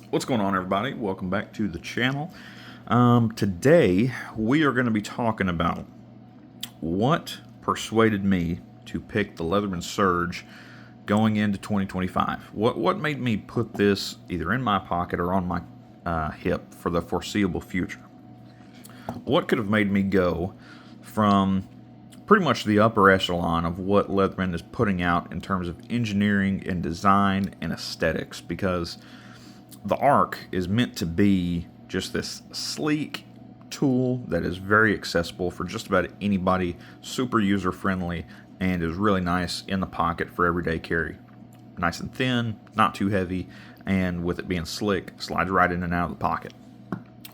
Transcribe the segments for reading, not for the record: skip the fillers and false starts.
What's going on, everybody? Welcome back to the channel. Today we are going to be talking about what persuaded me to pick the Leatherman Surge going into 2025. What made me put this either in my pocket or on my hip for the foreseeable future? What could have made me go from pretty much the upper echelon of what Leatherman is putting out in terms of engineering and design and aesthetics? Because the ARC is meant to be just this sleek tool that is very accessible for just about anybody, super user friendly, and is really nice in the pocket for everyday carry. Nice and thin, not too heavy, and with it being slick, slides right in and out of the pocket.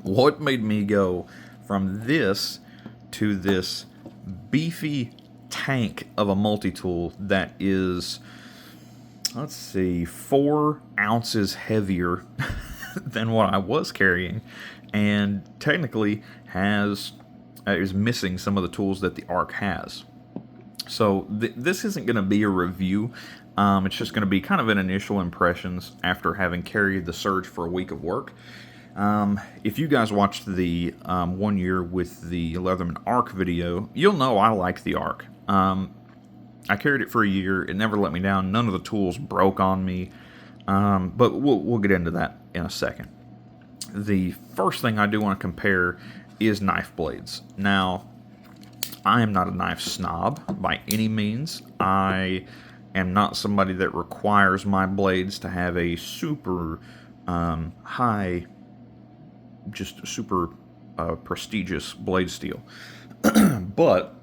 What made me go from this to this beefy tank of a multi-tool that is, let's see, 4 ounces heavier than what I was carrying, and technically is missing some of the tools that the ARC has. So this isn't going to be a review. It's just going to be kind of an initial impressions after having carried the Surge for a week of work. If you guys watched the 1 year with the Leatherman ARC video, you'll know I like the ARC. I carried it for a year. It never let me down. None of the tools broke on me. But we'll get into that in a second. The first thing I do want to compare is knife blades. Now, I am not a knife snob by any means. I am not somebody that requires my blades to have a super high, just super prestigious blade steel. But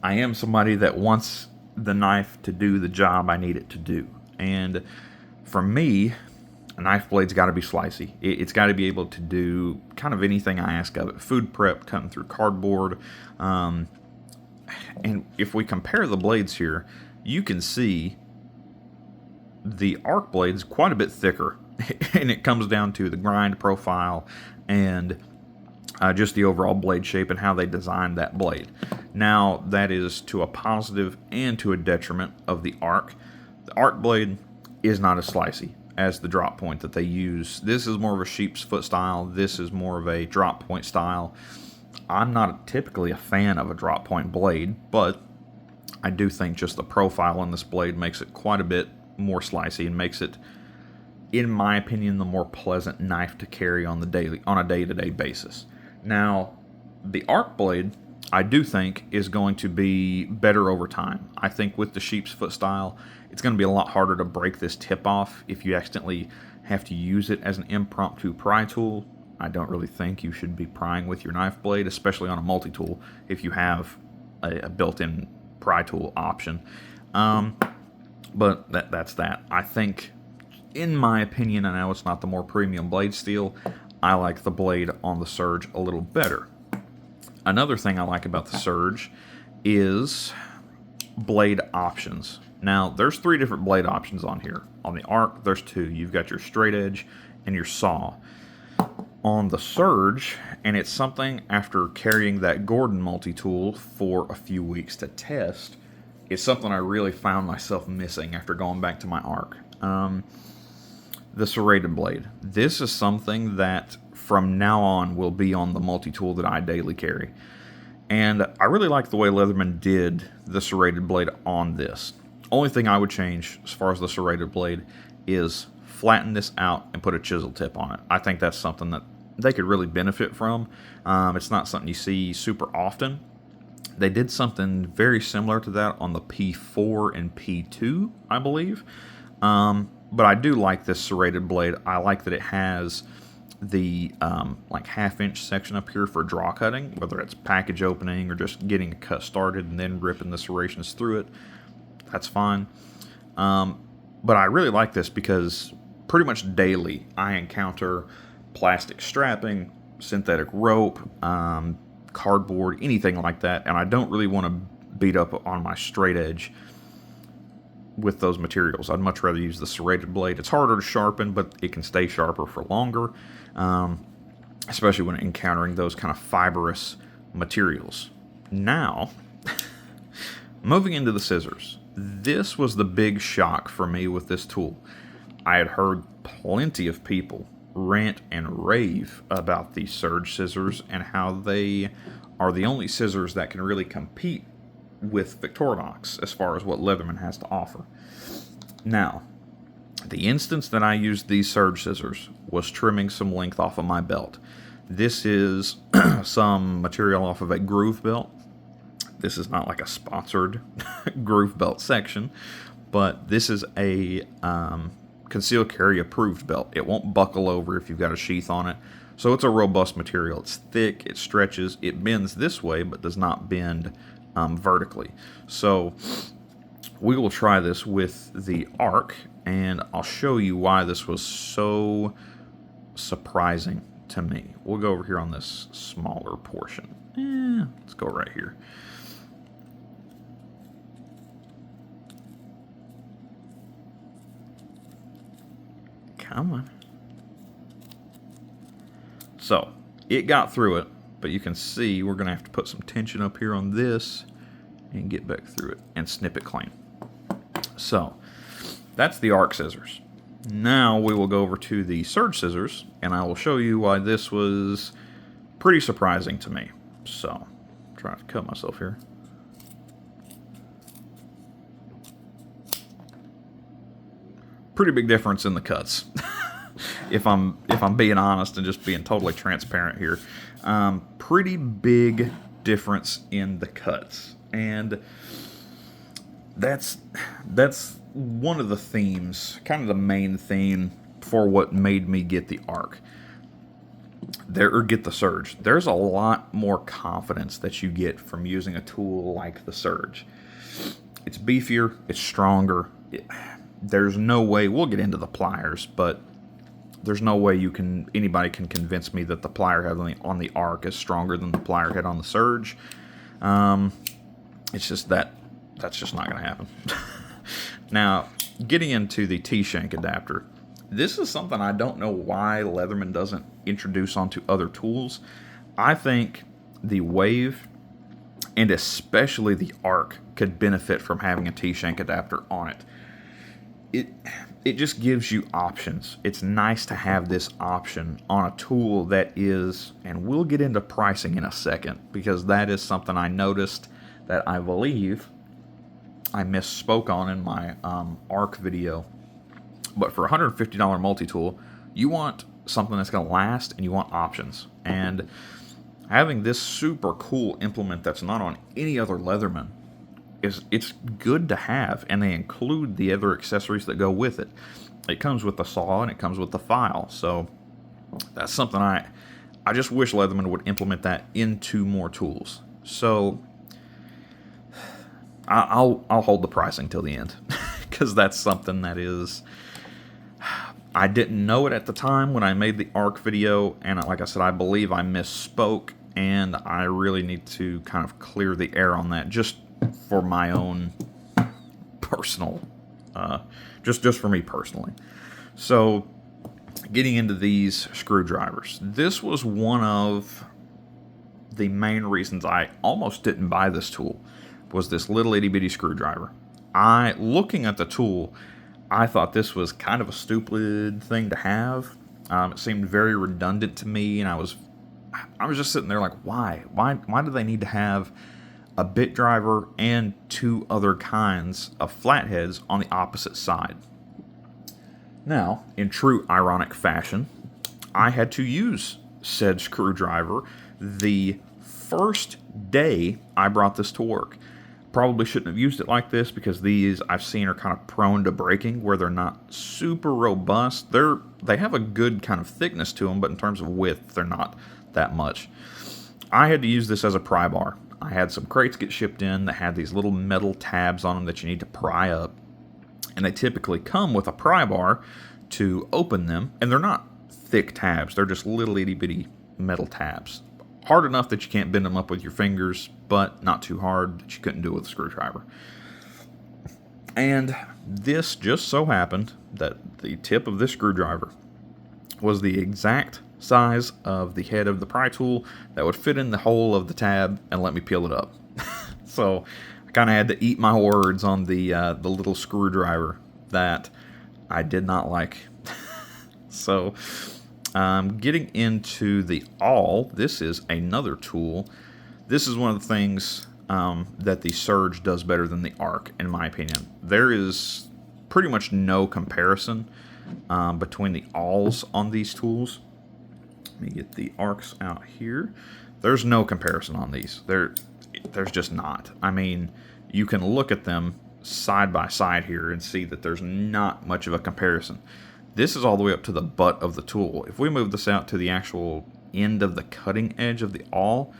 I am somebody that wants the knife to do the job I need it to do. And for me, a knife blade's got to be slicey. It's got to be able to do kind of anything I ask of it. Food prep, cutting through cardboard. And if we compare the blades here, you can see the ARC blade's quite a bit thicker. And it comes down to the grind profile and just the overall blade shape and how they designed that blade. Now, that is to a positive and to a detriment of the ARC. The ARC blade is not as slicey as the drop point that they use. This is more of a sheep's foot style. This is more of a drop point style. I'm not typically a fan of a drop point blade, but I do think just the profile on this blade makes it quite a bit more slicey and makes it, in my opinion, the more pleasant knife to carry on a day-to-day basis. Now, the ARC blade, I do think, is going to be better over time. I think with the sheep's foot style, it's going to be a lot harder to break this tip off if you accidentally have to use it as an impromptu pry tool. I don't really think you should be prying with your knife blade, especially on a multi-tool, if you have a built-in pry tool option. But that's that. I think, in my opinion, I know it's not the more premium blade steel, I like the blade on the Surge a little better. Another thing I like about the Surge is blade options. Now, there's 3 different blade options on here. On the ARC, there's 2. You've got your straight edge and your saw. On the Surge, and it's something after carrying that Gordon multi-tool for a few weeks to test, it's something I really found myself missing after going back to my ARC. The serrated blade. This is something that from now on will be on the multi-tool that I daily carry. And I really like the way Leatherman did the serrated blade on this. Only thing I would change as far as the serrated blade is flatten this out and put a chisel tip on it. I think that's something that they could really benefit from. It's not something you see super often. They did something very similar to that on the P4 and P2, I believe. But I do like this serrated blade. I like that it has the like half-inch section up here for draw cutting, whether it's package opening or just getting a cut started and then ripping the serrations through it. That's fine. But I really like this because pretty much daily I encounter plastic strapping, synthetic rope, cardboard, anything like that, and I don't really want to beat up on my straight edge with those materials. I'd much rather use the serrated blade. It's harder to sharpen, but it can stay sharper for longer, especially when encountering those kind of fibrous materials. Now, moving into the scissors. This was the big shock for me with this tool. I had heard plenty of people rant and rave about these Surge scissors and how they are the only scissors that can really compete with Victorinox as far as what Leatherman has to offer. Now, the instance that I used these Surge scissors was trimming some length off of my belt. This is some material off of a groove belt. This is not like a sponsored groove belt section, but this is a concealed carry approved belt. It won't buckle over if you've got a sheath on it. So it's a robust material. It's thick, it stretches, it bends this way, but does not bend vertically. So we will try this with the ARC, and I'll show you why this was so surprising to me. We'll go over here on this smaller portion. Let's go right here. Come on. So, it got through it, but you can see we're going to have to put some tension up here on this and get back through it and snip it clean. So, that's the ARC scissors. Now we will go over to the Surge scissors, and I will show you why this was pretty surprising to me. So, I'm trying to cut myself here. Pretty big difference in the cuts. if I'm being honest and just being totally transparent here. Pretty big difference in the cuts. And that's one of the themes, kind of the main theme for what made me get the ARC. Get the Surge. There's a lot more confidence that you get from using a tool like the Surge. It's beefier, it's stronger. There's no way, we'll get into the pliers, but there's no way anybody can convince me that the plier head on the ARC is stronger than the plier head on the Surge. It's just that's just not going to happen. Now, getting into the T-shank adapter, this is something I don't know why Leatherman doesn't introduce onto other tools. I think the Wave, and especially the ARC, could benefit from having a T-shank adapter on it. It just gives you options. It's nice to have this option on a tool that is, and we'll get into pricing in a second, because that is something I noticed that I believe I misspoke on in my ARC video. But for a $150 multi-tool, you want something that's going to last, and you want options. And having this super cool implement that's not on any other Leatherman, it's good to have, and they include the other accessories that go with it. It comes with the saw, and it comes with the file. So that's something I just wish Leatherman would implement that into more tools. So I'll hold the pricing till the end, because that's something that is, I didn't know it at the time when I made the ARC video, and like I said, I believe I misspoke, and I really need to kind of clear the air on that, just for my own personal, just for me personally. So, getting into these screwdrivers, this was one of the main reasons I almost didn't buy this tool, was this little itty bitty screwdriver. Looking at the tool, I thought this was kind of a stupid thing to have. It seemed very redundant to me, and I was just sitting there like, why do they need to have a bit driver and two other kinds of flatheads on the opposite side? Now, in true ironic fashion, I had to use said screwdriver the first day I brought this to work. Probably shouldn't have used it like this, because these I've seen are kind of prone to breaking, where they're not super robust. They have a good kind of thickness to them, but in terms of width, they're not that much. I had to use this as a pry bar. I had some crates get shipped in that had these little metal tabs on them that you need to pry up, and they typically come with a pry bar to open them, and they're not thick tabs. They're just little itty bitty metal tabs. Hard enough that you can't bend them up with your fingers, but not too hard that you couldn't do it with a screwdriver. And this just so happened that the tip of this screwdriver was the exact size of the head of the pry tool that would fit in the hole of the tab and let me peel it up. So I kind of had to eat my words on the little screwdriver that I did not like. So Getting into the awl, this is another tool. This is one of the things that the Surge does better than the ARC, in my opinion. There is pretty much no comparison between the awls on these tools. Let me get the ARCs out here. There's no comparison on these. There's just not. I mean, you can look at them side by side here and see that there's not much of a comparison. This is all the way up to the butt of the tool. If we move this out to the actual end of the cutting edge of the awl,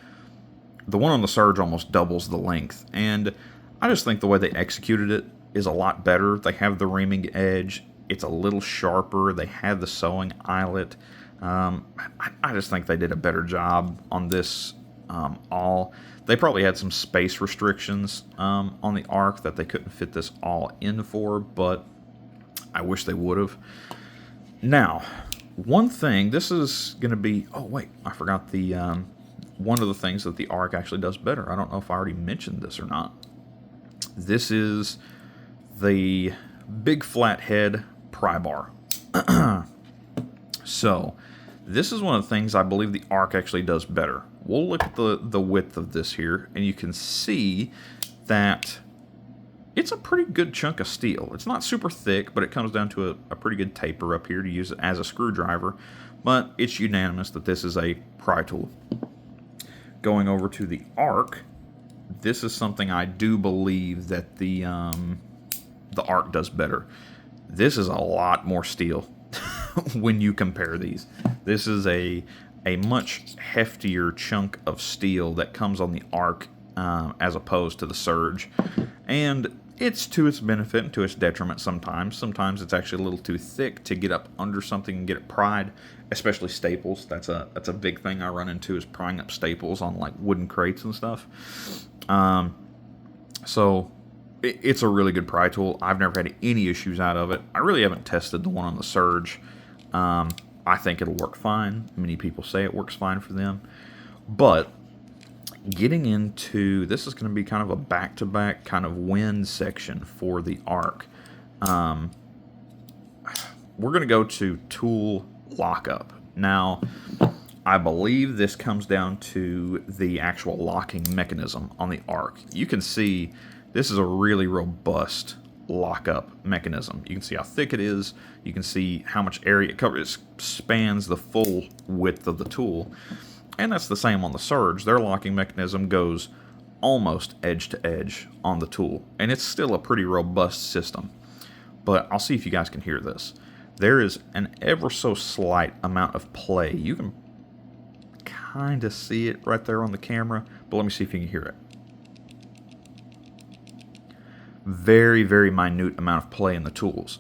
the one on the Surge almost doubles the length. And I just think the way they executed it is a lot better. They have the reaming edge. It's a little sharper. They have the sewing eyelet. I just think they did a better job on this awl. They probably had some space restrictions on the ARC that they couldn't fit this awl in for, but I wish they would have. Now, one thing, this is going to be... Oh, wait, I forgot the... one of the things that the ARC actually does better. I don't know if I already mentioned this or not. This is the big flat head pry bar. So, this is one of the things I believe the ARC actually does better. We'll look at the width of this here, and you can see that it's a pretty good chunk of steel. It's not super thick, but it comes down to a pretty good taper up here to use it as a screwdriver. But it's unanimous that this is a pry tool. Going over to the ARC, this is something I do believe that the ARC does better. This is a lot more steel when you compare these. This is a much heftier chunk of steel that comes on the ARC as opposed to the Surge. And it's to its benefit and to its detriment sometimes. Sometimes it's actually a little too thick to get up under something and get it pried, especially staples. That's a big thing I run into, is prying up staples on like wooden crates and stuff. So it's a really good pry tool. I've never had any issues out of it. I really haven't tested the one on the Surge. I think it'll work fine. Many people say it works fine for them. But getting into, this is going to be kind of a back-to-back kind of win section for the ARC. We're going to go to tool lockup. Now, I believe this comes down to the actual locking mechanism on the ARC. You can see this is a really robust lockup mechanism. You can see how thick it is. You can see how much area it covers. It spans the full width of the tool. And that's the same on the Surge. Their locking mechanism goes almost edge to edge on the tool. And it's still a pretty robust system. But I'll see if you guys can hear this. There is an ever so slight amount of play. You can kind of see it right there on the camera. But let me see if you can hear it. Very, very minute amount of play in the tools.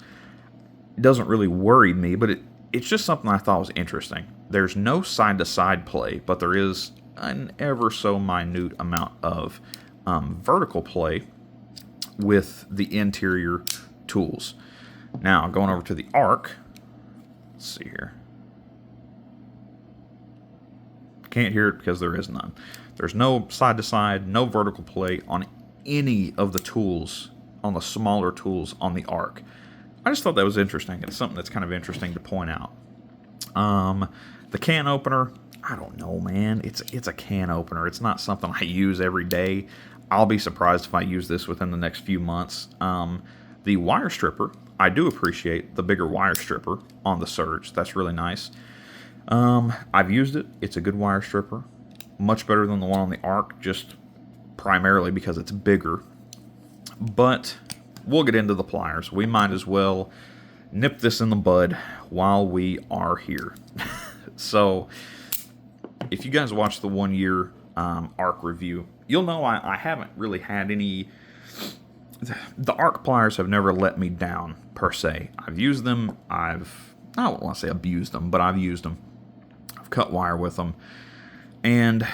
It doesn't really worry me, but it's just something I thought was interesting. There's no side-to-side play, but there is an ever so minute amount of vertical play with the interior tools. Now, going over to the ARC, let's see here. Can't hear it because there is none. There's no side-to-side, no vertical play on any of the tools, on the smaller tools on the ARC. I just thought that was interesting. It's something that's kind of interesting to point out. The can opener, I don't know, man. It's a can opener. It's not something I use every day. I'll be surprised if I use this within the next few months. The wire stripper, I do appreciate the bigger wire stripper on the Surge. That's really nice. I've used it. It's a good wire stripper. Much better than the one on the ARC, just primarily because it's bigger. But we'll get into the pliers. We might as well nip this in the bud while we are here. So, if you guys watch the 1 year ARC review, you'll know I haven't really had any... The ARC pliers have never let me down, per se. I've used them. I don't want to say abused them, but I've used them. I've cut wire with them. And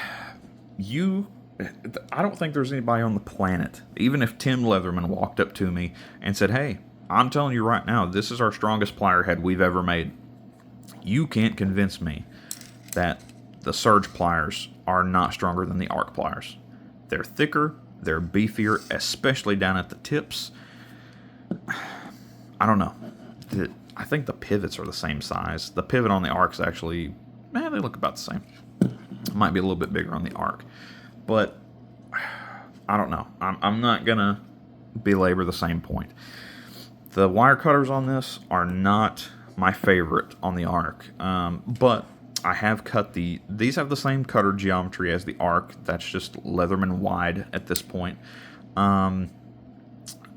I don't think there's anybody on the planet, even if Tim Leatherman walked up to me and said, hey, I'm telling you right now, this is our strongest plier head we've ever made. You can't convince me that the Surge pliers are not stronger than the ARC pliers. They're thicker, they're beefier, especially down at the tips. I don't know. I think the pivots are the same size. The pivot on the ARC's actually, they look about the same. It might be a little bit bigger on the ARC. But I don't know. I'm not going to belabor the same point. The wire cutters on this are not my favorite on the ARC. But I have cut these have the same cutter geometry as the ARC. That's just Leatherman wide at this point.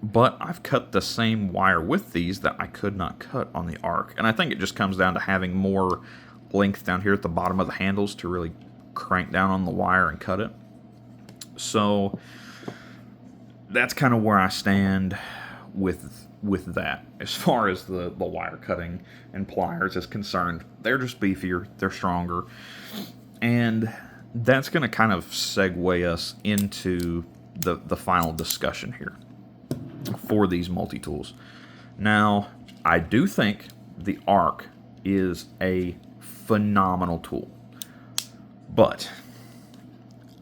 But I've cut the same wire with these that I could not cut on the ARC. And I think it just comes down to having more length down here at the bottom of the handles to really crank down on the wire and cut it. So that's kind of where I stand with that. As far as the wire cutting and pliers is concerned, they're just beefier, they're stronger. And that's going to kind of segue us into the final discussion here for these multi-tools. Now, I do think the ARC is a phenomenal tool, but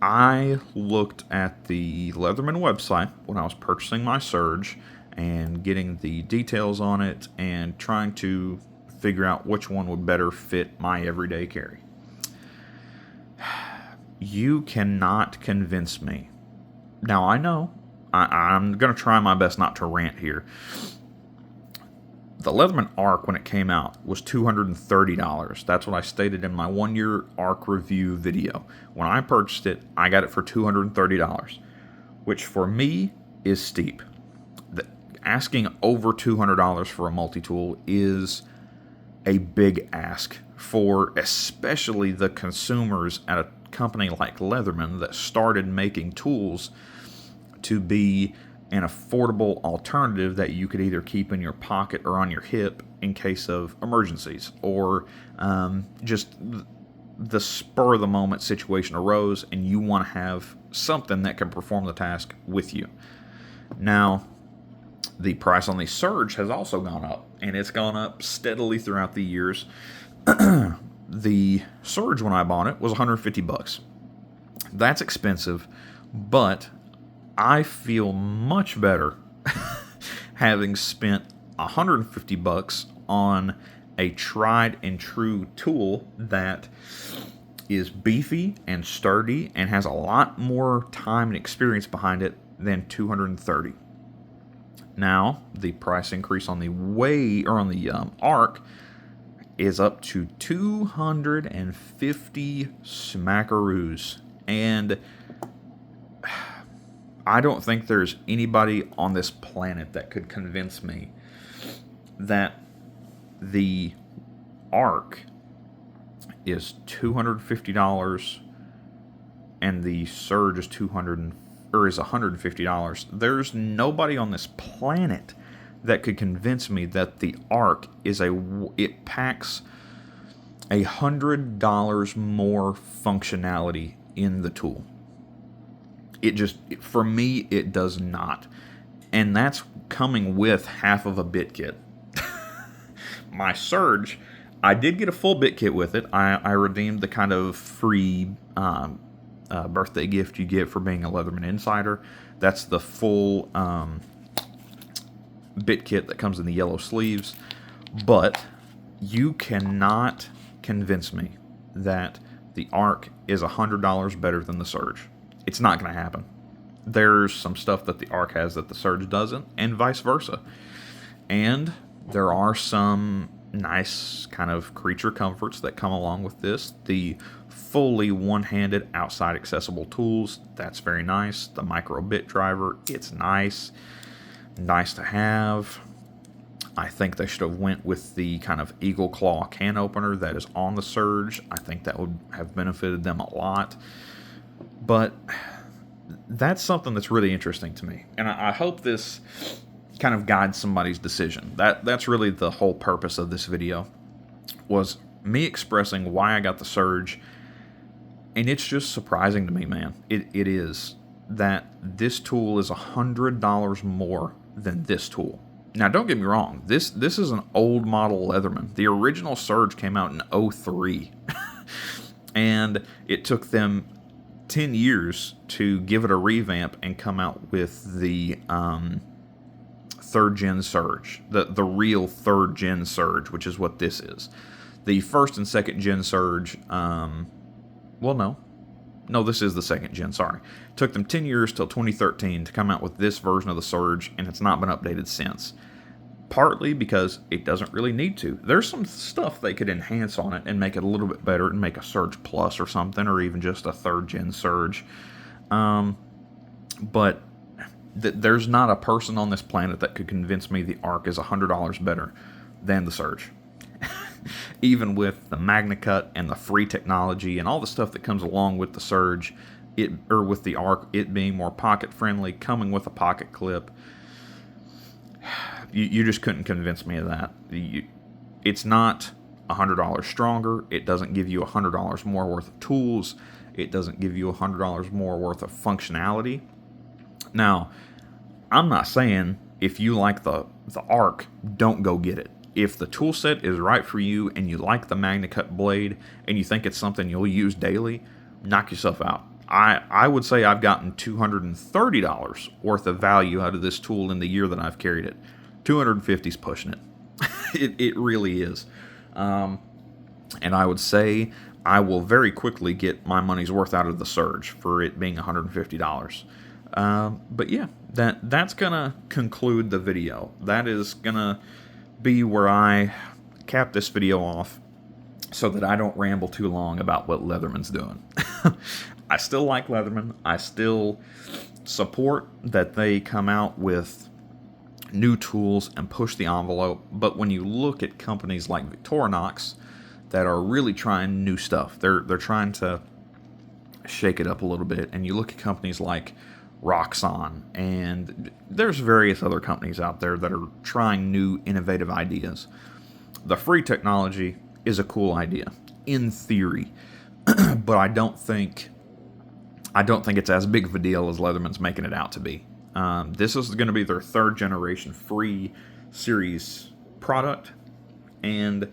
I looked at the Leatherman website when I was purchasing my Surge and getting the details on it and trying to figure out which one would better fit my everyday carry. You cannot convince me. Now, I know I'm going to try my best not to rant here. The Leatherman ARC, when it came out, was $230. That's what I stated in my 1-year ARC review video. When I purchased it, I got it for $230, which for me is steep. Asking over $200 for a multi-tool is a big ask for especially the consumers at a company like Leatherman that started making tools to be an affordable alternative that you could either keep in your pocket or on your hip in case of emergencies, or just the spur of the moment situation arose and you want to have something that can perform the task with you. Now, the price on the Surge has also gone up, and it's gone up steadily throughout the years. The Surge, when I bought it, was $150. That's expensive, but I feel much better having spent $150 on a tried and true tool that is beefy and sturdy and has a lot more time and experience behind it than $230. Now, the price increase on the ARC is up to $250 smackaroos, and I don't think there's anybody on this planet that could convince me that the ARC is $250 and the Surge is $150. There's nobody on this planet that could convince me that the ARC it packs $100 more functionality in the tool. For me, it does not. And that's coming with half of a bit kit. My Surge, I did get a full bit kit with it. I redeemed the kind of free birthday gift you get for being a Leatherman Insider. That's the full bit kit that comes in the yellow sleeves. But you cannot convince me that the ARC is $100 better than the Surge. It's not going to happen. There's some stuff that the ARC has that the Surge doesn't, and vice versa. And there are some nice kind of creature comforts that come along with this. The fully one-handed outside accessible tools, that's very nice. The micro bit driver, it's nice to have. I think they should have went with the kind of eagle claw can opener that is on the Surge. I think that would have benefited them a lot. But that's something that's really interesting to me, and I hope this kind of guides somebody's decision. That's really the whole purpose of this video, was me expressing why I got the Surge. And it's just surprising to me, man. It is that this tool is $100 more than this tool. Now, don't get me wrong. This is an old model Leatherman. The original Surge came out in 2003. And it took them 10 years to give it a revamp and come out with the third gen Surge, the real third gen Surge, which is what this is. The first and second gen Surge, no, this is the second gen, sorry. It took them 10 years till 2013 to come out with this version of the Surge, and it's not been updated since. Partly because it doesn't really need to. There's some stuff they could enhance on it and make it a little bit better and make a Surge Plus or something, or even just a third gen Surge. But there's not a person on this planet that could convince me the ARC is $100 better than the Surge. Even with the MagnaCut and the free technology and all the stuff that comes along with the Surge, with the ARC, it being more pocket friendly, coming with a pocket clip, you just couldn't convince me of that. It's not $100 stronger. It doesn't give you $100 more worth of tools. It doesn't give you $100 more worth of functionality. Now, I'm not saying if you like the ARC, don't go get it. If the tool set is right for you and you like the MagnaCut blade and you think it's something you'll use daily, knock yourself out. I would say I've gotten $230 worth of value out of this tool in the year that I've carried it. 250 is pushing it. It really is. And I would say I will very quickly get my money's worth out of the Surge for it being $150. But yeah, that's going to conclude the video. That is going to be where I cap this video off so that I don't ramble too long about what Leatherman's doing. I still like Leatherman. I still support that they come out with new tools and push the envelope. But when you look at companies like Victorinox that are really trying new stuff, they're trying to shake it up a little bit. And you look at companies like Roxxon, and there's various other companies out there that are trying new innovative ideas. The free technology is a cool idea in theory, but I don't think it's as big of a deal as Leatherman's making it out to be. This is going to be their third generation free series product, and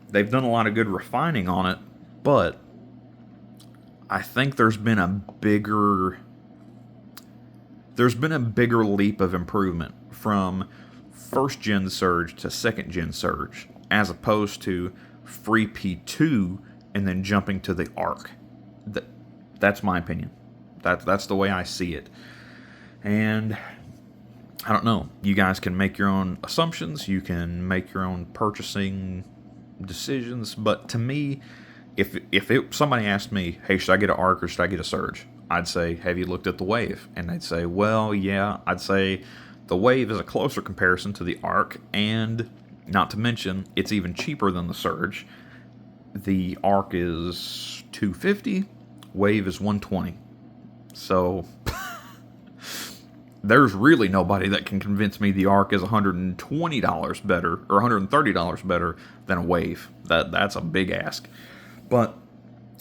they've done a lot of good refining on it, but I think there's been a bigger leap of improvement from first gen Surge to second gen Surge, as opposed to free P2 and then jumping to the ARC. That's my opinion. That's the way I see it. And I don't know. You guys can make your own assumptions. You can make your own purchasing decisions. But to me, if somebody asked me, hey, should I get an ARC or should I get a Surge? I'd say, have you looked at the Wave? And they'd say, well, yeah. I'd say the Wave is a closer comparison to the ARC, and not to mention, it's even cheaper than the Surge. The ARC is $250, Wave is $120. So there's really nobody that can convince me the ARC is $120 better or $130 better than a Wave. That's a big ask. But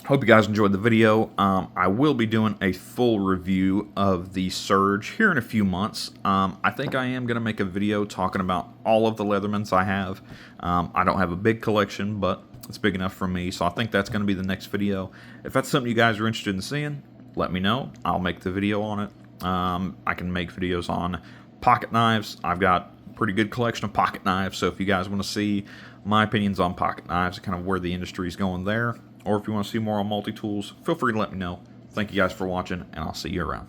hope you guys enjoyed the video. I will be doing a full review of the Surge here in a few months. I think I am going to make a video talking about all of the Leathermans I have. I don't have a big collection, but it's big enough for me, so I think that's going to be the next video. If that's something you guys are interested in seeing, let me know. I'll make the video on it. I can make videos on pocket knives. I've got a pretty good collection of pocket knives, so if you guys want to see my opinions on pocket knives and kind of where the industry is going there, or if you want to see more on multi-tools, feel free to let me know. Thank you guys for watching, and I'll see you around.